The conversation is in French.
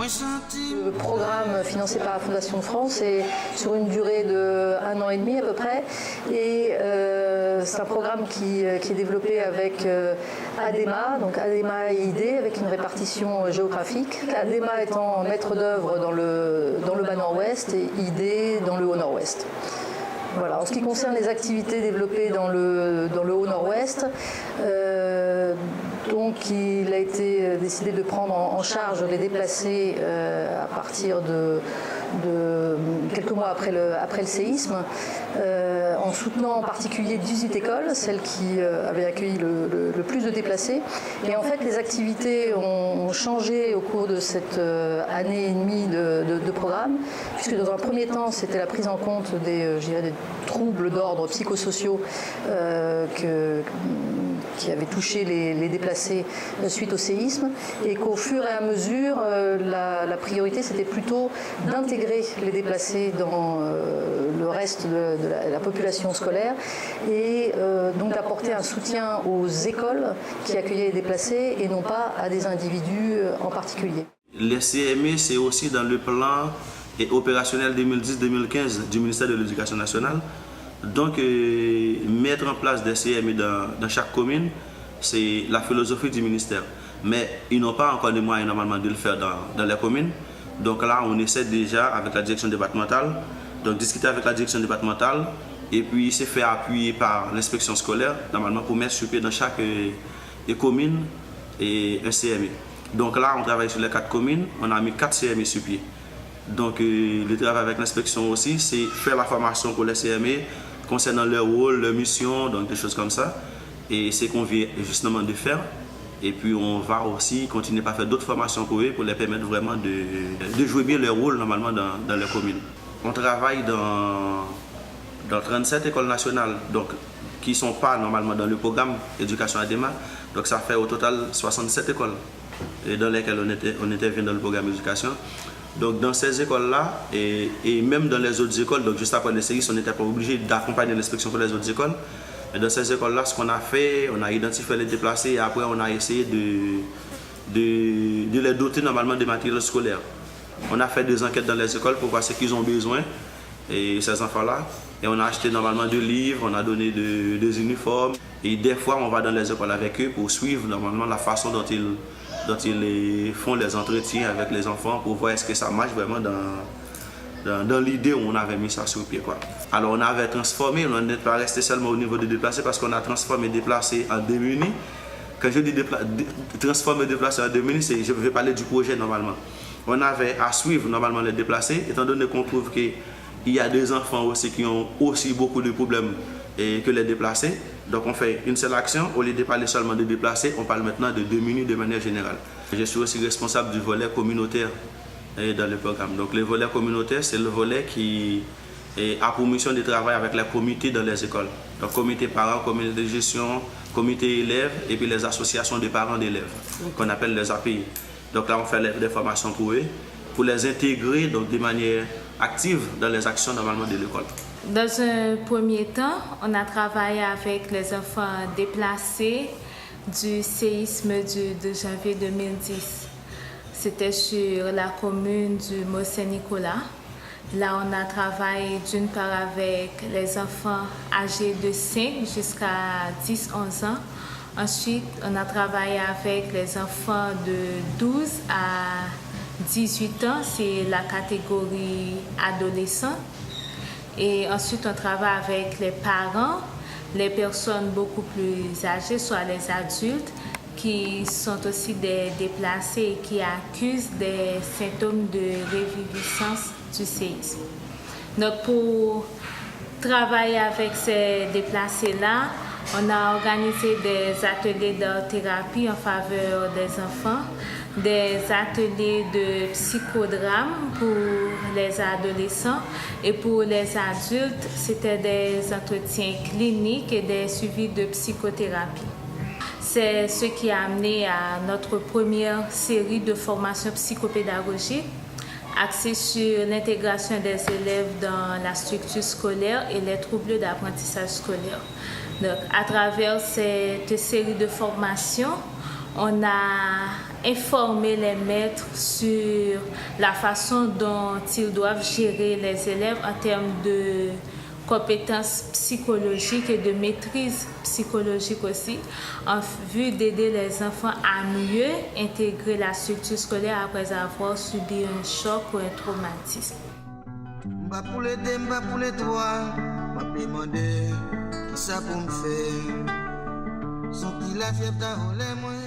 Le programme financé par la Fondation de France est sur une durée de 1 an et demi à peu près. Et c'est un programme qui est développé avec ADEMA, donc ADEMA et ID, avec une répartition géographique. ADEMA étant maître d'œuvre dans le bas nord-ouest et ID dans le haut nord-ouest. Voilà. En ce qui concerne les activités développées dans le haut nord-ouest, donc il a été décidé de prendre en charge les déplacés à partir de quelques mois après le séisme, en soutenant en particulier 18 écoles, celles qui avaient accueilli le plus de déplacés. Et en fait, les activités ont changé au cours de cette année et demie de programme, puisque dans un premier temps, c'était la prise en compte des troubles d'ordre psychosociaux qui avaient touché les déplacés suite au séisme, et qu'au fur et à mesure, la priorité, c'était plutôt d'intégrer les déplacés dans le reste de la population scolaire et donc d'apporter un soutien aux écoles qui accueillaient les déplacés et non pas à des individus en particulier. Les CME, c'est aussi dans le plan opérationnel 2010-2015 du ministère de l'Éducation nationale. Donc, mettre en place des CME dans chaque commune, c'est la philosophie du ministère. Mais ils n'ont pas encore les moyens normalement de le faire dans les communes. Donc là, on essaie déjà avec la direction départementale, donc discuter avec la direction départementale, et puis se faire appuyer par l'inspection scolaire, normalement pour mettre sur pied dans chaque commune et un CME. Donc là, on travaille sur les 4 communes, on a mis 4 CME sur pied. Donc le travail avec l'inspection aussi, c'est faire la formation pour les CME concernant leur rôle, leur mission, donc des choses comme ça. Et c'est qu'on vient justement de faire. Et puis on va aussi continuer à faire d'autres formations pour eux pour les permettre vraiment de jouer bien leur rôle normalement dans les communes. On travaille dans 37 écoles nationales donc, qui ne sont pas normalement dans le programme éducation ADEMA. Donc ça fait au total 67 écoles dans lesquelles on intervient dans le programme éducation. Donc dans ces écoles-là et même dans les autres écoles, donc juste après les séismes, on n'était pas obligé d'accompagner l'inspection pour les autres écoles. Et dans ces écoles-là, ce qu'on a fait, on a identifié les déplacés et après on a essayé de les doter normalement de matériel scolaire. On a fait des enquêtes dans les écoles pour voir ce qu'ils ont besoin, et ces enfants-là. Et on a acheté normalement des livres, on a donné des uniformes. Et des fois, on va dans les écoles avec eux pour suivre normalement la façon dont ils font les entretiens avec les enfants pour voir est-ce que ça marche vraiment dans l'idée où on avait mis ça sur pied, quoi. Alors on avait transformé, on n'est pas resté seulement au niveau des déplacés parce qu'on a transformé déplacés en démunis. Quand je dis transformer déplacés en démunis, je vais parler du projet normalement. On avait à suivre normalement les déplacés, étant donné qu'on trouve qu'il y a des enfants aussi qui ont aussi beaucoup de problèmes que les déplacés. Donc on fait une seule action, au lieu de parler seulement de déplacés, on parle maintenant de démunis de manière générale. Je suis aussi responsable du volet communautaire dans le programme. Donc le volet communautaire, c'est le volet qui a pour mission de travailler avec les comités dans les écoles. Donc comité parents, comité de gestion, comité élèves et puis les associations de parents d'élèves, qu'on appelle les API. Donc là on fait des formations pour eux, pour les intégrer donc, de manière active dans les actions normalement de l'école. Dans un premier temps, on a travaillé avec les enfants déplacés du séisme du 2 janvier 2010. C'était sur la commune du Mont-Saint-Nicolas. Là, on a travaillé d'une part avec les enfants âgés de 5 jusqu'à 10-11 ans. Ensuite, on a travaillé avec les enfants de 12 à 18 ans, c'est la catégorie adolescent. Et ensuite, on travaille avec les parents, les personnes beaucoup plus âgées, soit les adultes, qui sont aussi des déplacés et qui accusent des symptômes de reviviscence du séisme. Donc, pour travailler avec ces déplacés-là, on a organisé des ateliers d'art-thérapie en faveur des enfants, des ateliers de psychodrame pour les adolescents et pour les adultes, c'était des entretiens cliniques et des suivis de psychothérapie. C'est ce qui a amené à notre première série de formations psychopédagogiques axée sur l'intégration des élèves dans la structure scolaire et les troubles d'apprentissage scolaire. Donc, à travers cette série de formations, on a informer les maîtres sur la façon dont ils doivent gérer les élèves en termes de compétences psychologiques et de maîtrise psychologique aussi, en vue d'aider les enfants à mieux intégrer la structure scolaire après avoir subi un choc ou un traumatisme. M'ba pour l'aider, m'ba pour les toi, m'a demandé ça pour me faire. Son qui la fièvre dans les moyens.